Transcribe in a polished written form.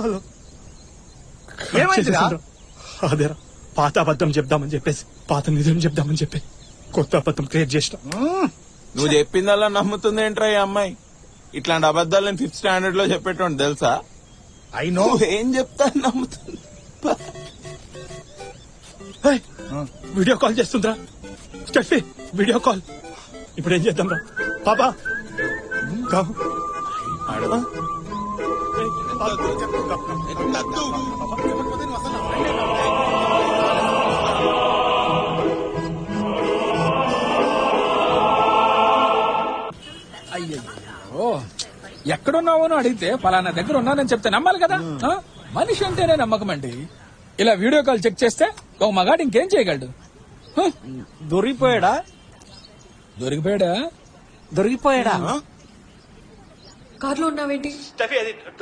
Hello ఏమైందిరా? అదేరా పాత అబద్ధం చెప్దామని చెప్పేసి పాత నిజం చెప్దామని చెప్పి కొత్త అబద్ధం క్రియేట్ చేసిన. నువ్వు చెప్పిందల్లా నమ్ముతుంది ఏంట్రా ఈ అమ్మాయి? ఇట్లాంటి అబద్ధాలు నేను 5th స్టాండర్డ్ లో చెప్పేటోండి తెలుసా? I know. ఏం చెప్తా నమ్ముతుంది. వీడియో కాల్ చేస్తుందిరా స్టెఫీ, వీడియో కాల్. ఇప్పుడు ఏం చేద్దాం రా పాపా? అయ్యో, ఎక్కడున్నావో అని అడిగితే పలానా దగ్గర ఉన్నానని చెప్తే నమ్మాలి కదా. మనిషి అంటేనే నమ్మకం అండి. ఇలా వీడియో కాల్ చెక్ చేస్తే ఒక మగాడు ఇంకేం చేయగలడు? దొరికిపోయాడా? దొరికిపోయాడా? దొరికిపోయాడా? కార్లో ఉన్నావేంటి? స్టెఫీ అది